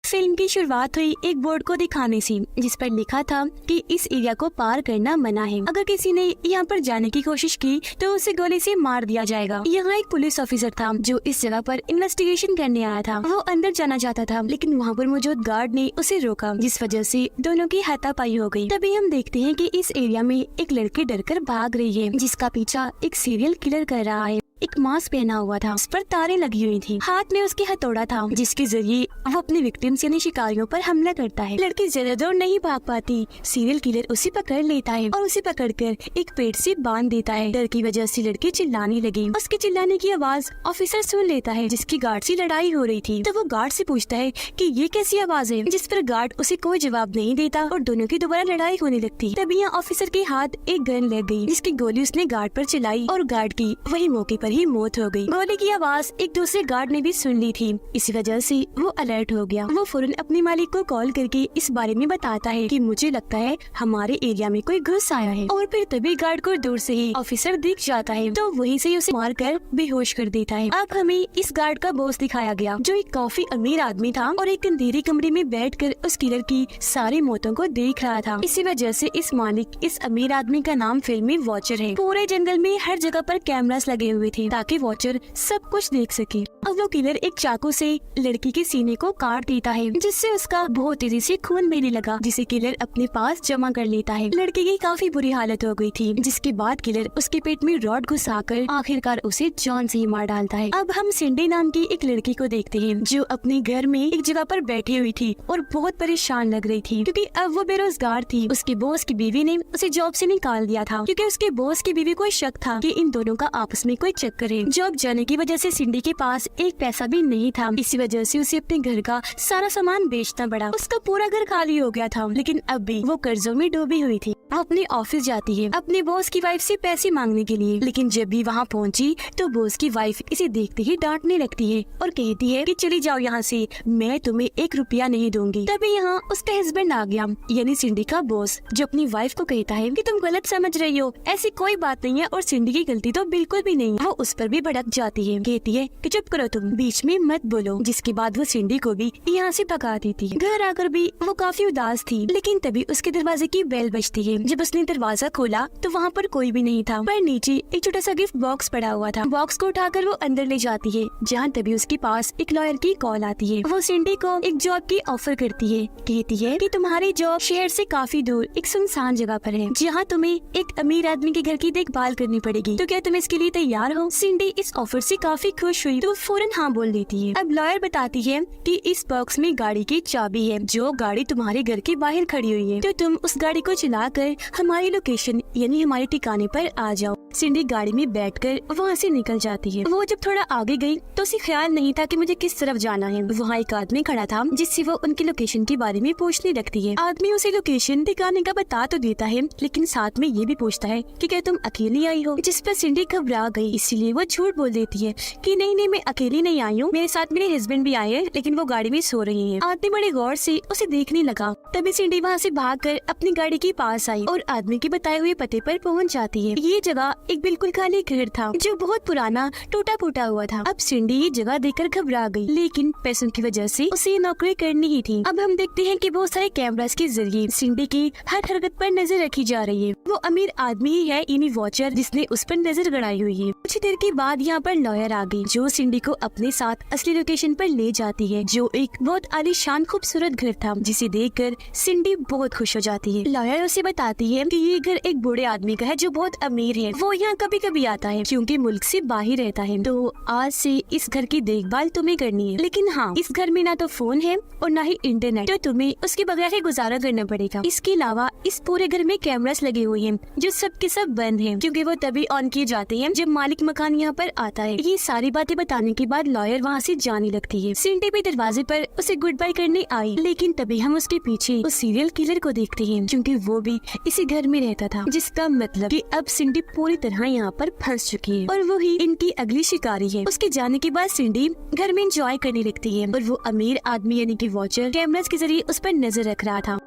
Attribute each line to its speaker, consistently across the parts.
Speaker 1: Film की शुरुआत हुई एक बोर्ड को दिखाने से, जिस पर लिखा था कि इस एरिया को पार करना मना है। अगर किसी ने यहाँ पर जाने की कोशिश की तो उसे गोली से मार दिया जाएगा। यहाँ एक पुलिस ऑफिसर था जो इस जगह पर इन्वेस्टिगेशन करने आया था। वो अंदर जाना चाहता था, लेकिन वहाँ पर मौजूद गार्ड ने उसे रोका, जिस वजह से दोनों की हाथापाई हो गई। तभी हम देखते हैं कि इस एरिया में एक लड़की डरकर भाग रही है, जिसका पीछा एक सीरियल किलर कर रहा है। एक मास्क पहना हुआ था, उस पर तारें लगी हुई थी, हाथ में उसकी हथौड़ा था, जिसके जरिए वो अपने विक्टिम्स यानी शिकारियों पर हमला करता है। लड़की ज्यादा दूर नहीं भाग पाती, सीरियल किलर उसे पकड़ लेता है और उसे पकड़कर एक पेड़ से बांध देता है। डर की वजह से लड़की चिल्लाने लगी। उसके चिल्लाने की आवाज ऑफिसर सुन लेता है, जिसकी गार्ड से लड़ाई हो रही थी। तो वो गार्ड से पूछता है कि ये कैसी आवाज है, जिस पर गार्ड उसे कोई जवाब नहीं देता और दोनों की दोबारा लड़ाई होने लगती। तभी यहाँ ऑफिसर के हाथ एक गन लग गई, जिसकी गोली उसने गार्ड पर चलाई और गार्ड की वही मौके पर ही मौत हो गई। गोली की आवाज एक दूसरे गार्ड ने भी सुन ली थी, इसी वजह से वो अलर्ट हो गया। वो फौरन अपने मालिक को कॉल करके इस बारे में बताता है कि मुझे लगता है हमारे एरिया में कोई घुस आया है। और फिर तभी गार्ड को दूर से ही ऑफिसर दिख जाता है, तो वहीं से उसे मारकर बेहोश कर देता है। अब हमें इस गार्ड का बॉस दिखाया गया, जो एक काफी अमीर आदमी था और एक अंधेरे कमरे में बैठकर उस किलर की सारी मौतों को देख रहा था। इसी वजह से इस मालिक इस अमीर आदमी का नाम फिल्म में वॉचर है। पूरे जंगल में हर जगह पर कैमरास लगे हुए थे ताकि वॉचर सब कुछ देख सके। अब वो किलर एक चाकू से लड़की के सीने को काट देता है, जिससे उसका बहुत तेजी से खून बहने लगा, जिसे किलर अपने पास जमा कर लेता है। लड़की की काफी बुरी हालत हो गई थी, जिसके बाद किलर उसके पेट में रॉड घुसाकर आखिरकार उसे जान से ही मार डालता है। अब हम सिंडी नाम की एक लड़की को देखते हैं, जो अपने घर में एक जगह पर बैठी हुई थी और बहुत परेशान लग रही थी, क्योंकि अब वो बेरोजगार थी। उसके बॉस की बीवी ने उसे जॉब से निकाल दिया था, क्योंकि उसके बॉस की बीवी को शक था कि इन दोनों का आपस में कोई चक्कर है। जॉब जाने की वजह से सिंडी के पास एक पैसा भी नहीं था, इसी वजह से उसे अपने घर का सारा सामान बेचना पड़ा। उसका पूरा घर खाली हो गया था, लेकिन अब भी वो कर्जों में डूबी हुई थी। वो अपने ऑफिस जाती है अपने बॉस की वाइफ से पैसे मांगने के लिए, लेकिन जब भी वहाँ पहुँची तो बॉस की वाइफ इसे देखते ही डांटने लगती है और कहती है कि चली जाओ यहाँ से, मैं तुम्हें 1 रुपया नहीं दूंगी। तभी यहाँ उसका हस्बैंड आ गया, यानी सिंडी का बॉस, जो अपनी वाइफ को कहता है कि तुम गलत समझ रही हो, ऐसी कोई बात नहीं है और सिंडी की गलती तो बिल्कुल भी नहीं। वो उस पर भी भड़क जाती है, कहती है कि चुप करो, तुम बीच में मत बोलो, जिसके बाद वो सिंडी को भी यहाँ से भगा देती है। घर आकर भी वो काफी उदास थी, लेकिन तभी उसके दरवाजे की बेल बजती है। जब उसने दरवाजा खोला तो वहाँ पर कोई भी नहीं था, पर नीचे एक छोटा सा गिफ्ट बॉक्स पड़ा हुआ था। बॉक्स को उठाकर वो अंदर ले जाती है, जहाँ तभी उसके पास एक लॉयर की कॉल आती है। वो सिंडी को एक जॉब की ऑफर करती है, कहती है कि तुम्हारी जॉब शहर से काफी दूर एक सुनसान जगह पर है, जहाँ तुम्हें एक अमीर आदमी के घर की देखभाल करनी पड़ेगी, तो क्या तुम इसके लिए तैयार हो? सिंडी इस ऑफर से काफी खुश हुई तो फौरन हाँ बोल देती है। अब लॉयर बताती है कि इस बॉक्स में गाड़ी की चाबी है, जो गाड़ी तुम्हारे घर के बाहर खड़ी हुई है, तो तुम उस गाड़ी को चलाकर हमारी लोकेशन यानी हमारे ठिकाने पर आ जाओ। सिंडी गाड़ी में बैठकर वहाँ से निकल जाती है। वो जब थोड़ा आगे गई तो उसे ख्याल नहीं था कि मुझे किस तरफ जाना है। वहाँ एक आदमी खड़ा था, जिससे वो उनकी लोकेशन के बारे में पूछने लगती है। आदमी उसे लोकेशन ठिकाने का बता तो देता है, लेकिन साथ में ये भी पूछता है कि क्या तुम अकेली आई हो, जिस पर सिंडी घबरा गई, इसीलिए वो झूठ बोल देती है कि नहीं मैं अकेली नहीं आई हूँ, मेरे साथ मेरे हस्बैंड भी आए हैं, लेकिन वो गाड़ी में सो रही हैं। आदमी बड़े गौर से उसे देखने लगा। तभी सिंडी वहाँ से भागकर अपनी गाड़ी के पास आई और आदमी के बताए हुए पते पर पहुँच जाती है। ये जगह एक बिल्कुल खाली घर था, जो बहुत पुराना टूटा फूटा हुआ था। अब सिंडी ये जगह देखकर घबरा गई, लेकिन पैसों की वजह से उसे नौकरी करनी ही थी। अब हम देखते हैं कि बहुत सारे कैमरास के जरिए सिंडी की हर हरकत पर नजर रखी जा रही है। वो अमीर आदमी ही है, यानी वॉचर, जिसने उस पर नजर गड़ाई हुई है। कुछ देर के बाद यहाँ पर लॉयर आ गई, जो सिंडी को अपने साथ असली लोकेशन पर ले जाती है, जो एक बहुत आलीशान खूबसूरत घर था, जिसे देखकर सिंडी बहुत खुश हो जाती है। लॉयर उसे बताती है कि ये घर एक बूढ़े आदमी का है, जो बहुत अमीर है। वो यहाँ कभी कभी आता है, क्योंकि मुल्क से बाहर रहता है, तो आज से इस घर की देखभाल तुम्हें करनी है। लेकिन हाँ, इस घर में ना तो फोन है और ना ही इंटरनेट, तो तुम्हें उसके बगैर ही गुजारा करना पड़ेगा। इसके अलावा इस पूरे घर में कैमरास लगे हुए हैं, जो सब के सब बंद हैं, क्योंकि वो तभी ऑन किए जाते हैं जब मालिक मकान यहाँ पर आता है। ये सारी बातें बताने के बाद लॉयर वहाँ से जाने लगती है। सिंडी भी दरवाजे पर उसे गुड बाय करने आई, लेकिन तभी हम उसके पीछे उस सीरियल किलर को देखते हैं, क्योंकि वो भी इसी घर में रहता था, जिसका मतलब कि अब सिंडी पूरी तरह यहाँ पर फंस चुकी है और वो ही इनकी अगली शिकारी है। उसके जाने के बाद सिंडी घर में एंजॉय करने लगती है और वो अमीर आदमी यानी कि वॉचर कैमरास के जरिए उस पर नजर रख रहा था।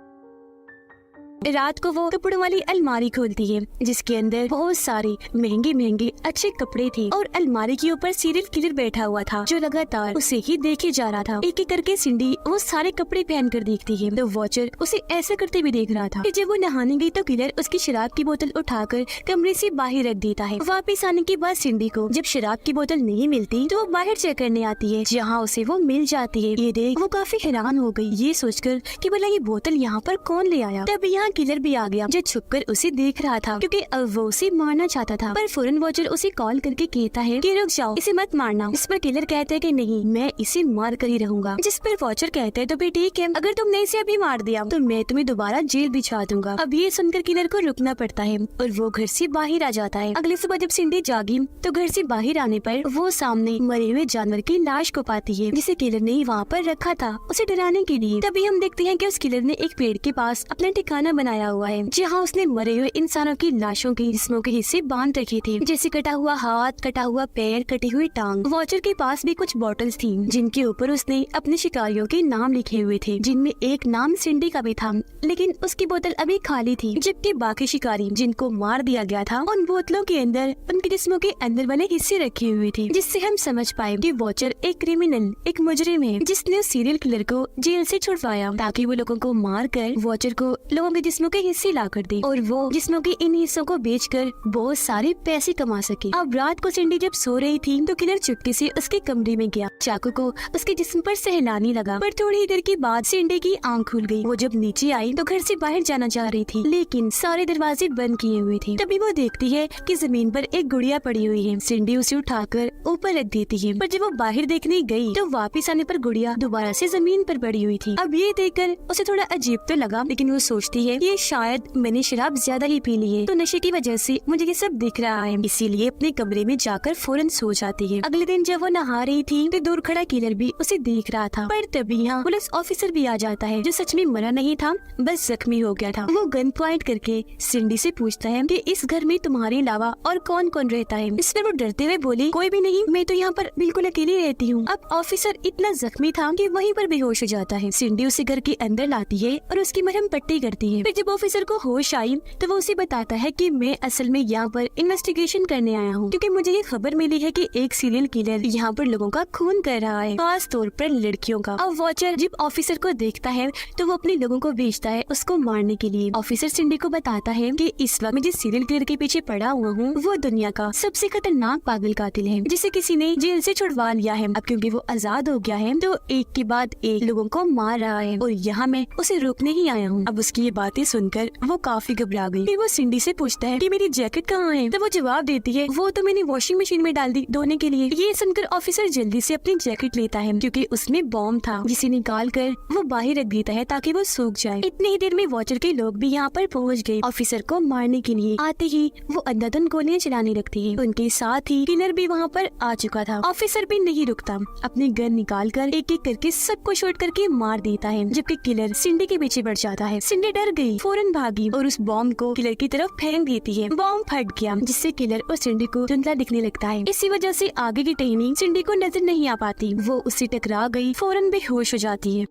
Speaker 1: रात को वो कपड़ों वाली अलमारी खोलती है जिसके अंदर बहुत सारे महंगे महंगे अच्छे कपड़े थे और अलमारी के ऊपर सीरियल किलर बैठा हुआ था जो लगातार उसे ही देखे जा रहा था। एक एक करके सिंडी वो सारे कपड़े पहन कर देखती है तो वॉचर उसे ऐसा करते भी देख रहा था कि जब वो नहाने गई तो किलर उसकी शराब की बोतल उठाकर कमरे से बाहर रख देता है। वापस आने के बाद सिंडी को जब शराब की बोतल नहीं मिलती तो वो बाहर चेक करने आती है जहाँ उसे वो मिल जाती है। ये देख वो काफी हैरान हो गई ये सोचकर कि भला ये बोतल यहाँ पर कौन ले आया। तब यहाँ किलर भी आ गया जो छुपकर उसे देख रहा था क्योंकि अब वो उसे मारना चाहता था, पर फौरन वॉचर उसे कॉल करके कहता है कि रुक जाओ, इसे मत मारना। इस पर किलर कहता है कि नहीं, मैं इसे मार कर ही रहूंगा। जिस पर वॉचर कहता है तो भी ठीक है, अगर तुमने इसे अभी मार दिया तो मैं तुम्हें दोबारा जेल भिजवा दूंगा। अब ये सुनकर किलर को रुकना पड़ता है और वो घर से बाहर आ जाता है। अगली सुबह जब सिंडी जागी तो घर से बाहर आने पर वो सामने मरे हुए जानवर की लाश को पाती है जिसे किलर ने वहाँ पर रखा था उसे डराने के लिए। तभी हम देखते हैं कि उस किलर ने एक पेड़ के पास अपना ठिकाना बनाया हुआ है जहाँ उसने मरे हुए इंसानों की लाशों के जिस्मों के हिस्से बांध रखे थे, जैसे कटा हुआ हाथ, कटा हुआ पैर, कटी हुई टांग। वॉचर के पास भी कुछ बॉटल्स थी जिनके ऊपर उसने अपने शिकारियों के नाम लिखे हुए थे, जिनमें एक नाम सिंडी का भी था, लेकिन उसकी बोतल अभी खाली थी। जबकि बाकी शिकारी जिनको मार दिया गया था उन बोतलों के अंदर उनके जिस्मों के अंदर वाले हिस्से रखे हुए थे, जिससे हम समझ पाए कि वॉचर एक क्रिमिनल, एक मुजरिम है जिसने उस सीरियल किलर को जेल से छुड़वाया ताकि वो लोगों को मार कर वॉचर को लोगों के जिस्मों के हिस्से ला कर दे और वो जिस्मों के इन हिस्सों को बेचकर बहुत सारे पैसे कमा सके। अब रात को सिंडी जब सो रही थी तो किलर चुपके से उसके कमरे में गया, चाकू को उसके जिस्म पर सहलाने लगा, पर थोड़ी देर के बाद सिंडी की आंख खुल गई। वो जब नीचे आई तो घर से बाहर जाना चाह रही थी लेकिन सारे दरवाजे बंद किए हुए थे। तभी वो देखती है कि जमीन पर एक गुड़िया पड़ी हुई है। सिंडी उसे उठाकर ऊपर रख देती है, पर जब वो बाहर देखने गई तो वापस आने पर गुड़िया दोबारा से जमीन पर पड़ी हुई थी। अब ये देखकर उसे थोड़ा अजीब तो लगा, लेकिन वो सोचती है ये शायद मैंने शराब ज्यादा ही पी ली है तो नशे की वजह से मुझे ये सब दिख रहा है, इसीलिए अपने कमरे में जाकर फौरन सो जाती है। अगले दिन जब वो नहा रही थी तो दूर खड़ा किलर भी उसे देख रहा था, पर तभी यहाँ पुलिस ऑफिसर भी आ जाता है जो सच में मरा नहीं था, बस जख्मी हो गया था। वो गन पॉइंट करके सिंडी से पूछता है कि इस घर में तुम्हारे अलावा और कौन कौन रहता है। इस पर वो डरते हुए बोली, कोई भी नहीं, मैं तो यहाँ पर बिल्कुल अकेली रहती हूँ। अब ऑफिसर इतना जख्मी था कि वहीं पर बेहोश हो जाता है। सिंडी उसे घर के अंदर लाती है और उसकी मरहम पट्टी करती है। फिर जब ऑफिसर को होश आई तो वो उसे बताता है कि मैं असल में यहाँ पर इन्वेस्टिगेशन करने आया हूँ क्योंकि मुझे ये खबर मिली है कि एक सीरियल किलर यहाँ पर लोगों का खून कर रहा है, खास तौर पर लड़कियों का। अब वॉचर जब ऑफिसर को देखता है तो वो अपने लोगों को भेजता है उसको मारने के लिए। ऑफिसर सिंडी को बताता है कि इस वक्त मैं जिस सीरियल किलर के पीछे पड़ा हुआ हूँ वो दुनिया का सबसे खतरनाक पागल कातिल है जिसे किसी ने जेल से छुड़वा लिया है। अब क्योंकि वो आजाद हो गया है तो एक के बाद एक लोगों को मार रहा है और यहाँ मैं उसे रोकने ही आया हूँ। अब उसकी ये बातें सुनकर वो काफी घबरा गई। फिर वो सिंडी से पूछता है कि मेरी जैकेट कहाँ है, तो वो जवाब देती है वो तो मैंने वॉशिंग मशीन में डाल दी धोने के लिए। ये सुनकर ऑफिसर जल्दी से अपनी जैकेट लेता है क्योंकि उसमें बॉम्ब था जिसे निकाल कर वो बाहर रख देता है ताकि वो सूख जाए। इतनी ही देर में वॉचर के लोग भी यहाँ पर पहुँच गए ऑफिसर को मारने के लिए। आते ही वो अंधाधुंध गोलियां चलाने लगती है। उनके साथ ही किलर भी वहाँ पर आ चुका था। ऑफिसर भी नहीं रुकता, अपनी गन निकाल कर एक एक करके सबको शॉट करके मार देता है, जबकि किलर सिंडी के पीछे बढ़ जाता है। सिंडी डर गई, फौरन भागी और उस बॉम्ब को किलर की तरफ फेंक देती है। बॉम्ब फट गया जिससे किलर और सिंडी को धुंधला दिखने लगता है। इसी वजह से आगे की टहनी सिंडी को नजर नहीं आ पाती। वो उससे टकरा गई, फौरन बेहोश हो जाती है।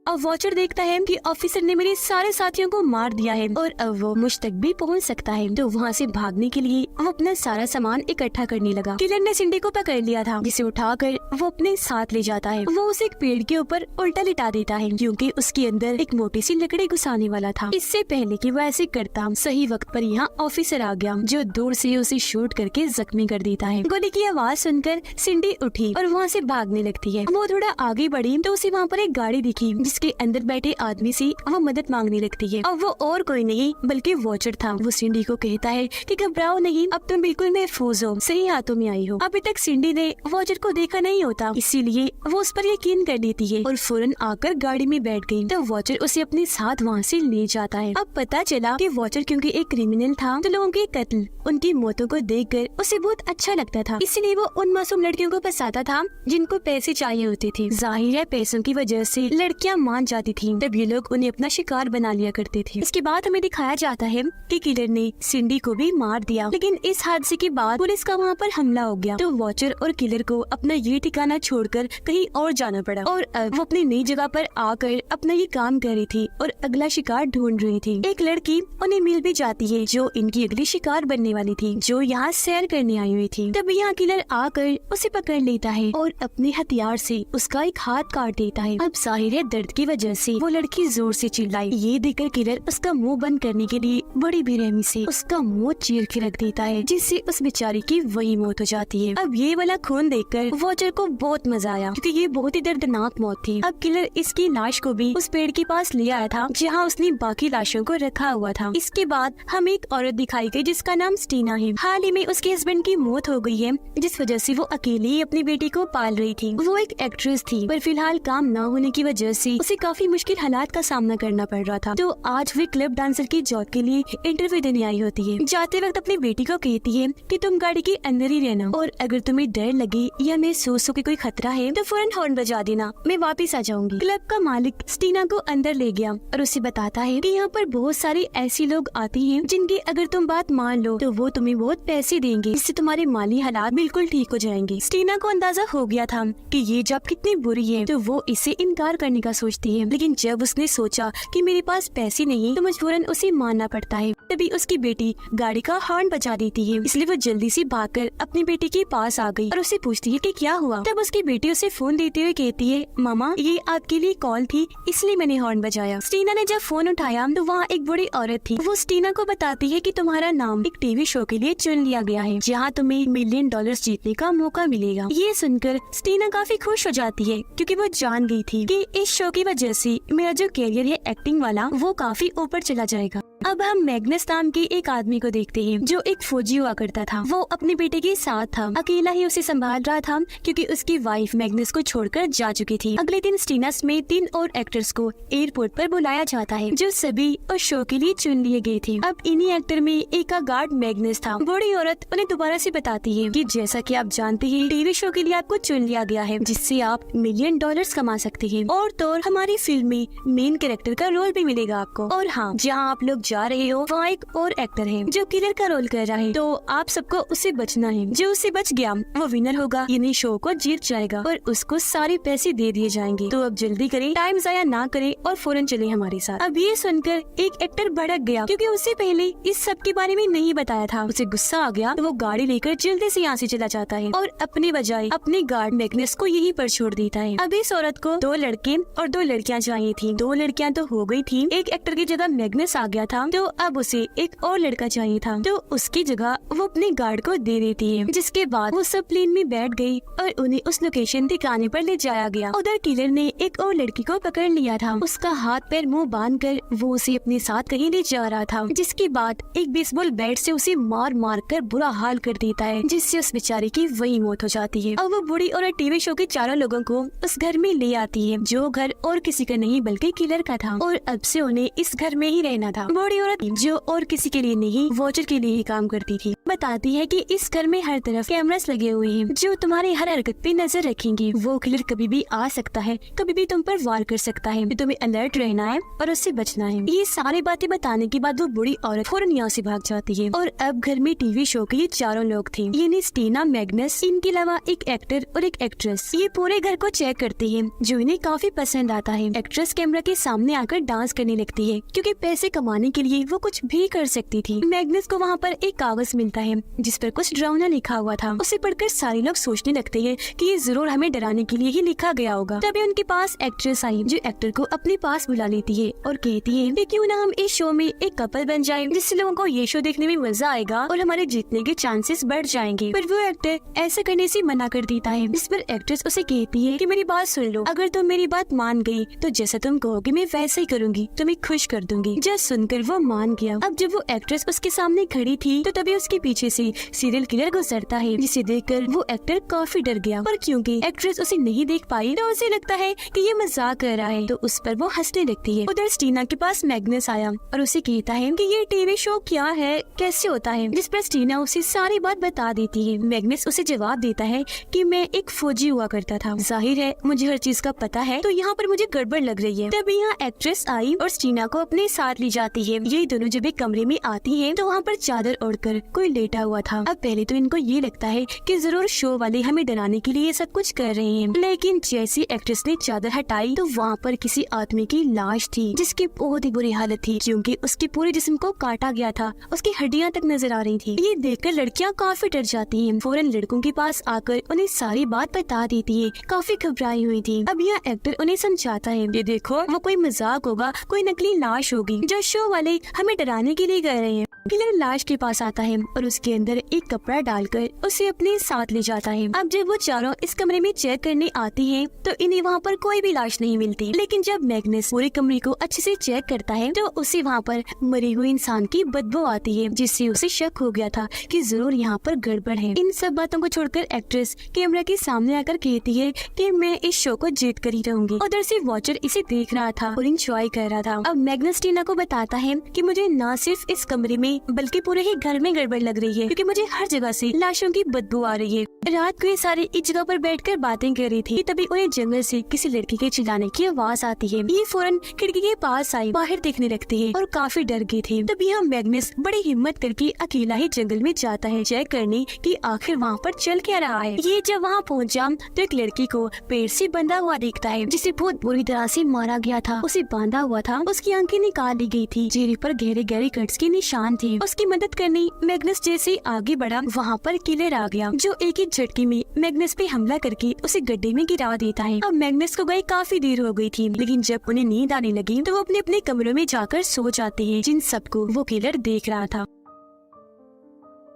Speaker 1: अब वॉचर देखता है कि ऑफिसर ने मेरे सारे साथियों को मार दिया है और अब वो मुझ तक भी पहुंच सकता है, तो वहाँ से भागने के लिए वो अपना सारा सामान इकट्ठा करने लगा। किलर ने सिंडी को पकड़ लिया था जिसे उठाकर वो अपने साथ ले जाता है। वो उसे एक पेड़ के ऊपर उल्टा लिटा देता है क्योंकि उसके अंदर एक मोटी सी लकड़ी घुसाने वाला था। इससे पहले कि वो ऐसे करता सही वक्त पर यहाँ ऑफिसर आ गया जो दूर से उसे शूट करके जख्मी कर देता है। गोली की आवाज सुनकर सिंडी उठी और वहाँ से भागने लगती है। वो थोड़ा आगे बढ़ी तो उसे वहाँ पर एक गाड़ी दिखी जिसके अंदर बैठे आदमी से वो मदद मांगने लगती है। अब वो और कोई नहीं बल्कि वॉचर था। वो सिंडी को कहता है कि घबराओ नहीं, अब तुम बिल्कुल महफूज हो, सही हाथों में आई हो। अभी तक सिंडी ने वॉचर को देखा नहीं होता, इसीलिए वो उस पर यकीन कर लेती है और फौरन आकर गाड़ी में बैठ गई। तो वॉचर उसे अपने साथ वहाँ से ले जाता है। अब पता चला कि वॉचर क्योंकि एक क्रिमिनल था तो लोगों के कत्ल, उनकी मौतों को देखकर उसे बहुत अच्छा लगता था, इसलिए वो उन मासूम लड़कियों को फंसाता था जिनको पैसे चाहिए होते थे। जाहिर है पैसों की वजह से लड़कियां मान जाती थी तब ये लोग उन्हें अपना शिकार बना लिया करते थे। इसके बाद हमें दिखाया जाता है कि किलर ने सिंडी को भी मार दिया, लेकिन इस हादसे के बाद पुलिस का वहाँ पर हमला हो गया तो वॉचर और किलर को अपना ये ठिकाना छोड़कर कहीं और जाना पड़ा और अब वो अपनी नई जगह पर आकर अपना ये काम कर रही थी और अगला शिकार ढूंढ रही थी। एक लड़की उन्हें मिल भी जाती है जो इनकी अगली शिकार बनने वाली थी, जो यहाँ सैर करने आई हुई थी। तब यहाँ किलर आकर उसे पकड़ लेता है और अपने हथियार से उसका एक हाथ काट देता है। अब जाहिर है दर्द की वजह से वो लड़की जोर से चिल्लाई। ये देखकर किलर उसका मुंह बंद करने के लिए बड़ी बेरहमी से उसका मुंह चीर के रख देता है, जिससे उस बेचारी की वही मौत हो जाती है। अब ये वाला खून देखकर वॉचर को बहुत मजा आया क्योंकि ये बहुत ही दर्दनाक मौत थी। अब किलर इसकी लाश को भी उस पेड़ के पास ले आया था जहाँ उसने बाकी लाशों को रखा हुआ था। इसके बाद हमें एक औरत दिखाई गई जिसका नाम स्टीना है। हाल ही में उसके हस्बैंड की मौत हो गई है, जिस वजह से वो अकेली ही अपनी बेटी को पाल रही थी। वो एक एक्ट्रेस थी पर फिलहाल काम न होने की वजह से उसे काफी मुश्किल हालात का सामना करना पड़ रहा था। तो आज वे क्लब डांसर की जॉब के लिए इंटरव्यू देने आई होती है। जाते वक्त अपनी बेटी को कहती है कि तुम गाड़ी के अंदर ही रहना और अगर तुम्हें डर लगे या महसूस हो कि कोई खतरा है तो फौरन हॉर्न बजा देना, मैं वापस आ जाऊंगी। क्लब का मालिक स्टीना को अंदर ले गया और उसे बताता है कि यहाँ पर बहुत सारे ऐसे लोग आते हैं जिनकी अगर तुम बात मान लो तो वो तुम्हें बहुत पैसे देंगे, इससे तुम्हारे माली हालात बिल्कुल ठीक हो जाएंगे। स्टीना को अंदाजा हो गया था कि ये जॉब कितनी बुरी है तो वो इसे इनकार करने का सोचती है, लेकिन जब उसने सोचा कि मेरे पास पैसे नहीं तो मजबूरन उसे मानना पड़ता है। तभी उसकी बेटी गाड़ी का हॉर्न बजा देती है, इसलिए वो जल्दी से भागकर अपनी बेटी के पास आ गई और उसे पूछती है कि क्या हुआ। तब उसकी बेटी उसे फोन देते हुए कहती है, मामा ये आपके लिए कॉल थी इसलिए मैंने हॉर्न बजाया। स्टीना ने जब फोन उठाया तो वहाँ एक बूढ़ी औरत थी। वो स्टीना को बताती है कि तुम्हारा नाम एक टीवी शो के लिए चुन लिया गया है जहाँ तुम्हें $1 मिलियन जीतने का मौका मिलेगा। ये सुनकर स्टीना काफी खुश हो जाती है क्योंकि वो जान गई थी कि इस शो की वजह से मेरा जो कैरियर है एक्टिंग वाला वो काफी ऊपर चला जाएगा। अब हम मैग्नस नाम के एक आदमी को देखते हैं जो एक फौजी हुआ करता था। वो अपने बेटे के साथ था, अकेला ही उसे संभाल रहा था क्योंकि उसकी वाइफ मैग्नस को छोड़कर जा चुकी थी। अगले दिन स्टीना समेत 3 और एक्टर्स को एयरपोर्ट पर बुलाया जाता है जो सभी उस शो के लिए चुन लिए गए थे। अब इन्हीं एक्टर में एक का गार्ड मैग्नस था। बूढ़ी औरत उन्हें दोबारा से बताती है कि जैसा कि आप जानते हैं टीवी शो के लिए आपको चुन लिया गया है जिससे आप $1 मिलियन कमा सकते हैं और तो हमारी फिल्म में मेन कैरेक्टर का रोल भी मिलेगा आपको। और हाँ, जहाँ आप लोग जा रहे हो वहाँ एक और एक्टर है जो किलर का रोल कर रहा है, तो आप सबको उससे बचना है। जो उससे बच गया वो विनर होगा, यानी शो को जीत जाएगा और उसको सारे पैसे दे दिए जाएंगे। तो अब जल्दी करें, टाइम जाया ना करें और फौरन चले हमारे साथ। अब ये सुनकर एक एक्टर भड़क गया क्योंकि उससे पहले इस सब के बारे में नहीं बताया था। उसे गुस्सा आ गया तो वो गाड़ी लेकर जल्दी से यहाँ से चला जाता है और अपने बजाय अपने गार्ड मैग्नस को यहीं पर छोड़ देता है। अब इस औरत को 2 लड़के और 2 लड़कियाँ चाहिए थी। 2 लड़कियाँ तो हो गई थी, एक एक्टर की जगह मैग्नस आ गया था तो अब उसे एक और लड़का चाहिए था, तो उसकी जगह वो अपने गार्ड को दे देती है। जिसके बाद वो सब प्लेन में बैठ गई और उन्हें उस लोकेशन ठिकाने पर ले जाया गया। उधर किलर ने एक और लड़की को पकड़ लिया था। उसका हाथ पैर मुंह बांधकर वो उसे अपने साथ कहीं ले जा रहा था। जिसके बाद एक बेसबॉल बैट से उसे मार मार कर बुरा हाल कर देता है, जिससे उस बेचारे की वही मौत हो जाती है। अब वो बूढ़ी और टीवी शो के चारों लोगों को उस घर में ले आती है जो घर और किसी का नहीं बल्कि किलर का था और अब से उन्हें इस घर में ही रहना था। बूढ़ी औरत जो और किसी के लिए नहीं वॉचर के लिए ही काम करती थी, बताती है कि इस घर में हर तरफ कैमरास लगे हुए हैं जो तुम्हारी हर हरकत पे नजर रखेंगे। वो किलर कभी भी आ सकता है, कभी भी तुम पर वार कर सकता है, तो तुम्हें अलर्ट रहना है और उससे बचना है। ये सारी बातें बताने के बाद वो बूढ़ी औरत फौरन यहाँ से भाग जाती है और अब घर में टीवी शो के ये चारों लोग थे, यानी स्टीना, मैग्नस, इनके अलावा एक एक्टर और एक एक्ट्रेस। ये पूरे घर को चेक करते हैं जो इन्हें काफी पसंद आता है। एक्ट्रेस कैमरा के सामने आकर डांस करने लगती है क्योंकि पैसे कमाने के लिए वो कुछ भी कर सकती थी। मैग्नस को वहाँ पर एक कागज मिलता है जिस पर कुछ डरावना लिखा हुआ था। उसे पढ़कर सारे लोग सोचने लगते हैं कि ये जरूर हमें डराने के लिए ही लिखा गया होगा। तभी उनके पास एक्ट्रेस आई जो एक्टर को अपने पास बुला लेती है और कहती है कि क्यों ना हम इस शो में एक कपल बन जाए, जिससे लोगों को ये शो देखने में मजा आएगा और हमारे जीतने के चांसेस बढ़ जाएंगे। पर वो एक्टर ऐसा करने से मना कर देता है, जिस पर एक्ट्रेस उसे कहती है कि मेरी बात सुन लो, अगर तुम मेरी बात मान गई तो जैसा तुम कहोगे मैं वैसा ही करूंगी, तुम्हें खुश कर दूंगी। जब सुनकर वो मान गया। अब जब वो एक्ट्रेस उसके सामने खड़ी थी तो तभी उसके पीछे से सीरियल किलर गुजरता है, जिसे देखकर वो एक्टर काफी डर गया। पर क्योंकि एक्ट्रेस उसे नहीं देख पाई तो उसे लगता है कि ये मजाक कर रहा है, तो उस पर वो हंसने लगती है। उधर स्टीना के पास मैग्नस आया और उसे कहता है कि ये टीवी शो क्या है, कैसे होता है, जिस पर स्टीना उसे सारी बात बता देती है। मैग्नस उसे जवाब देता है कि मैं एक फौजी हुआ करता था, जाहिर है मुझे हर चीज का पता है, तो यहाँ पर मुझे मुझे गड़बड़ लग रही है। तभी यहाँ एक्ट्रेस आई और स्टीना को अपने साथ ले जाती है। ये दोनों जब एक कमरे में आती हैं तो वहाँ पर चादर ओढ़कर कोई लेटा हुआ था। अब पहले तो इनको ये लगता है कि जरूर शो वाले हमें डराने के लिए सब कुछ कर रहे हैं, लेकिन जैसे एक्ट्रेस ने चादर हटाई तो वहाँ पर किसी आदमी की लाश थी जिसकी बहुत ही बुरी हालत थी, क्योंकि उसके पूरे जिस्म को काटा गया था, उसकी हड्डियां तक नजर आ रही थी। ये देखकर लड़कियां काफी डर जाती हैं, फौरन लड़कों के पास आकर उन्हें सारी बात बता देती है। काफी घबराई हुई थी। अब यह एक्टर उन्हें समझाता है, ये देखो वो कोई मजाक होगा, कोई नकली लाश होगी जो शो वाले हमें डराने के लिए कर रहे हैं। किलर लाश के पास आता है और उसके अंदर एक कपड़ा डालकर उसे अपने साथ ले जाता है। अब जब वो चारों इस कमरे में चेक करने आती हैं तो इन्हें वहाँ पर कोई भी लाश नहीं मिलती, लेकिन जब मैग्नस पूरे कमरे को अच्छे से चेक करता है तो उसे वहाँ पर मरे हुए इंसान की बदबू आती है, जिससे उसे शक हो गया था कि जरूर यहाँ पर गड़बड़ है। इन सब बातों को छोड़कर एक्ट्रेस कैमरा के सामने आकर कहती है कि मैं इस शो को जीत कर ही रहूंगी। उधर से वॉचर इसे देख रहा था और इंजॉय कर रहा था। अब मैग्नस टीना को बताता है कि मुझे न सिर्फ इस कमरे में बल्कि पूरे ही घर में गड़बड़ लग रही है, क्योंकि मुझे हर जगह से लाशों की बदबू आ रही है। रात को ये सारे एक जगह पर बैठकर बातें कर रही थी, तभी उन्हें जंगल से किसी लड़की के चिल्लाने की आवाज आती है। ये फौरन खिड़की के पास आई, बाहर देखने लगती है और काफी डर गई थी। तभी यहाँ मैग्नस बड़ी हिम्मत करके अकेला ही जंगल में जाता है चेक करने कि आखिर वहाँ पर चल क्या रहा है। ये जब वहाँ पहुँचा तो एक लड़की को पेड़ से बंधा हुआ देखता है, जिसे बहुत बुरी तरह से मारा गया था। उसे बांधा हुआ था, उसकी आंखें निकाल ली गई थी, चेहरे पर गहरे गहरे कट्स के निशान थे। उसकी मदद करने मैग्नस जैसे आगे बढ़ा, वहाँ पर किलर आ गया जो एक ही झटके में मैग्नस पे हमला करके उसे गड्ढे में गिरा देता है। अब मैग्नस को गए काफी देर हो गई थी, लेकिन जब उन्हें नींद आने लगी तो वो अपने अपने कमरों में जाकर सो जाते हैं, जिन सबको वो किलर देख रहा था।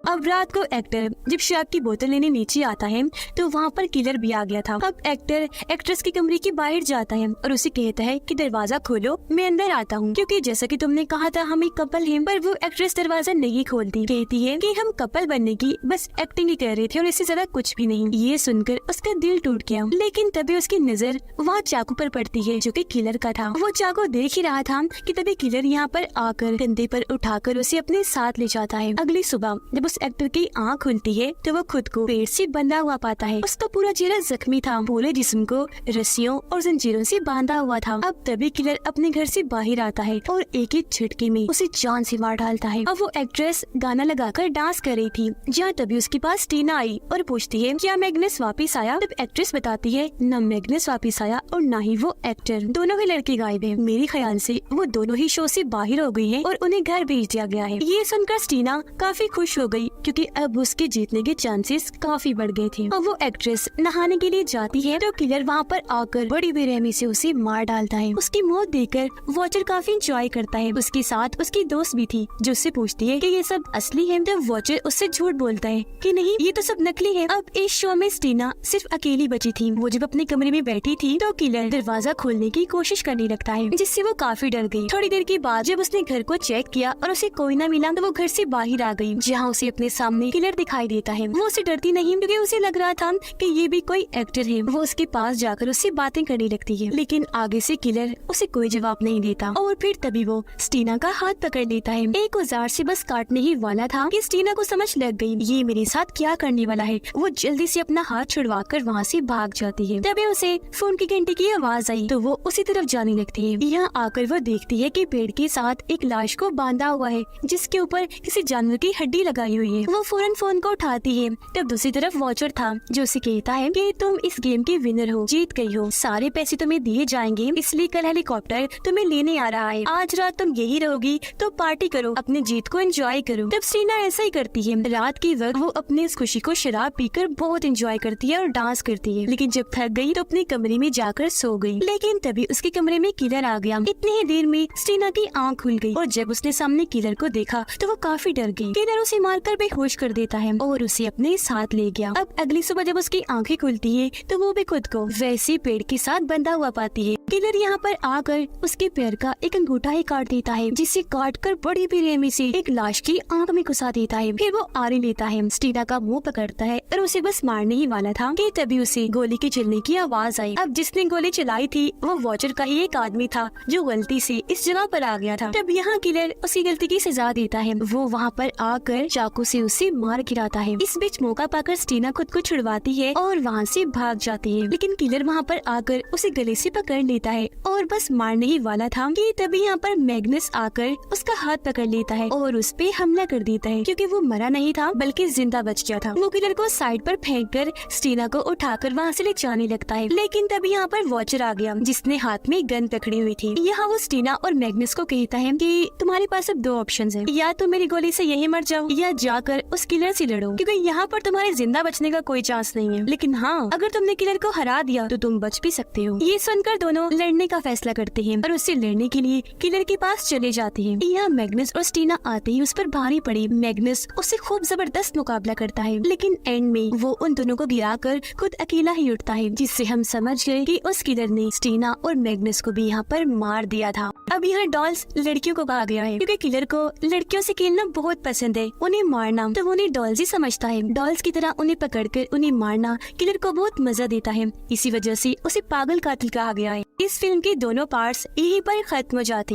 Speaker 1: अब रात को एक्टर जब शराब की बोतल लेने नीचे आता है तो वहाँ पर किलर भी आ गया था। अब एक्टर एक्ट्रेस के कमरे के बाहर जाता है और उसे कहता है कि दरवाजा खोलो, मैं अंदर आता हूँ, क्योंकि जैसा कि तुमने कहा था हम एक कपल हैं। पर वो एक्ट्रेस दरवाजा नहीं खोलती, कहती है कि हम कपल बनने की बस एक्टिंग ही कर रहे थे और इससे ज्यादा कुछ भी नहीं। ये सुनकर उसका दिल टूट गया, लेकिन तभी उसकी नजर वहाँ चाकू पर पड़ती है जो कि किलर का था। वो चाकू देख ही रहा था कि तभी किलर यहाँ पर आकर कंधे पर उठाकर उसे अपने साथ ले जाता है। अगली सुबह जब एक्टर की आँख खुलती है तो वो खुद को पेड़ से बंधा हुआ पाता है। उसका पूरा चेहरा जख्मी था, पूरे जिस्म को रस्सियों और जंजीरों से बांधा हुआ था। अब तभी किलर अपने घर से बाहर आता है और एक एक झटके में उसे जान से मार डालता है। अब वो एक्ट्रेस गाना लगाकर डांस कर रही थी, जहाँ तभी उसके पास टीना आई और पूछती है क्या मैग्नस वापिस आया। तब एक्ट्रेस बताती है न मैग्नस वापिस आया और न ही वो एक्टर, दोनों ही लड़के गायब है। मेरे ख्याल से वो दोनों ही शो से बाहर हो गई है और उन्हें घर भेज दिया गया है। ये सुनकर टीना काफी खुश हो गई, क्योंकि अब उसके जीतने के चांसेस काफी बढ़ गए थे। अब वो एक्ट्रेस नहाने के लिए जाती है तो किलर वहाँ पर आकर बड़ी बेरहमी से उसे मार डालता है। उसकी मौत देखकर वॉचर काफी इंजॉय करता है। उसके साथ उसकी दोस्त भी थी जो उससे पूछती है कि ये सब असली है। तो वॉचर उससे झूठ बोलता है कि नहीं ये तो सब नकली है। अब इस शो में स्टीना सिर्फ अकेली बची थी। वो जब अपने कमरे में बैठी थी तो किलर दरवाजा खोलने की कोशिश करने लगता है, जिससे वो काफी डर गई। थोड़ी देर के बाद जब उसने घर को चेक किया और उसे कोई न मिला तो वो घर से बाहर आ गई, जहाँ उसे अपने सामने किलर दिखाई देता है। वो उसे डरती नहीं, क्योंकि उसे लग रहा था कि ये भी कोई एक्टर है। वो उसके पास जाकर उससे बातें करने लगती है, लेकिन आगे से किलर उसे कोई जवाब नहीं देता। और फिर तभी वो स्टीना का हाथ पकड़ लेता है। एक औजार से बस काटने ही वाला था कि स्टीना को समझ लग गई ये मेरे साथ क्या करने वाला है। वो जल्दी से अपना हाथ छुड़वाकर वहाँ से भाग जाती है। तभी उसे फोन की घंटी की आवाज आई तो वो उसी तरफ जाने लगती है। यहाँ आकर वो देखती है कि पेड़ के साथ एक लाश को बांधा हुआ है, जिसके ऊपर किसी जानवर की हड्डी लगाई हुई है। वो फौरन फोन को उठाती है। तब दूसरी तरफ वॉचर था जो उसे कहता है कि तुम इस गेम के विनर हो, जीत गई हो, सारे पैसे तुम्हें दिए जाएंगे, इसलिए कल हेलीकॉप्टर तुम्हें लेने आ रहा है। आज रात तुम यही रहोगी तो पार्टी करो, अपनी जीत को एंजॉय करो। तब स्टीना ऐसा ही करती है। रात की वक्त वो अपनी इस खुशी को शराब पीकर बहुत एंजॉय करती है और डांस करती है, लेकिन जब थक गई तो अपने कमरे में जाकर सो गई। लेकिन तभी उसके कमरे में किलर आ गया। इतनी ही देर में स्टीना की आँख खुल गई और जब उसने सामने किलर को देखा तो वो काफी डर गई। किलर उसे मारकर बेहोश कर देता है और उसे अपने साथ ले गया। अब अगली सुबह जब उसकी आंखें खुलती है तो वो भी खुद को वैसे पेड़ के साथ बंधा हुआ पाती है। किलर यहाँ पर आकर उसके पैर का एक अंगूठा ही काट देता है, जिसे काट कर बड़ी बेरहमी से एक लाश की आंख में घुसा देता है। फिर वो आरी लेता है, स्टीना का मुंह पकड़ता है और उसे बस मारने ही वाला था कि तभी उसे गोली के चलने की आवाज आई। अब जिसने गोली चलाई थी वो वॉचर का ही एक आदमी था जो गलती से इस जगह पर आ गया था। तब यहाँ किलर उसकी गलती की सजा देता है। वो वहाँ पर आकर चाकू से उसे मार गिराता है। इस बीच मौका पाकर स्टीना खुद को छुड़वाती है और वहाँ से भाग जाती है, लेकिन किलर वहाँ पर आकर उसे गले से पकड़ लेता है और बस मारने ही वाला था कि तभी यहाँ पर मैग्नस आकर उसका हाथ पकड़ लेता है और उस पे हमला कर देता है, क्योंकि वो मरा नहीं था बल्कि जिंदा बच गया था। वो किलर को साइड पर फेंक कर स्टीना को उठाकर वहाँ से ले जाने लगता है, लेकिन तभी यहाँ पर वॉचर आ गया जिसने हाथ में गन पकड़ी हुई थी। यहाँ वो स्टीना और मैग्नस को कहता है कि तुम्हारे पास अब 2 ऑप्शंस हैं, या तो मेरी गोली से यही मर जाओ या जाकर उस किलर से लड़ो, क्योंकि यहाँ पर तुम्हारे जिंदा बचने का कोई चांस नहीं है। लेकिन हाँ, अगर तुमने किलर को हरा दिया तो तुम बच भी सकते हो। ये सुनकर दोनों लड़ने का फैसला करते हैं और उससे लड़ने के लिए किलर के पास चले जाते हैं। यहाँ मैग्नस और स्टीना आते ही उस पर भारी पड़ी। मैग्नस उससे खूब जबरदस्त मुकाबला करता है, लेकिन एंड में वो उन दोनों को गिराकर खुद अकेला ही उठता है, जिससे हम समझ गए कि उस किलर ने स्टीना और मैग्नस को भी यहाँ पर मार दिया था। अब यहाँ डॉल्स लड़कियों को कहा गया है, क्योंकि किलर को लड़कियों से खेलना बहुत पसंद है, उन्हें मारना तो वो उन्हें डॉल्स ही समझता है। डॉल्स की तरह उन्हें पकड़कर उन्हें मारना किलर को बहुत मजा देता है, इसी वजह से उसे पागल कातिल कहा गया है। इस फिल्म के दोनों पार्ट्स यहीं पर खत्म हो जाते हैं।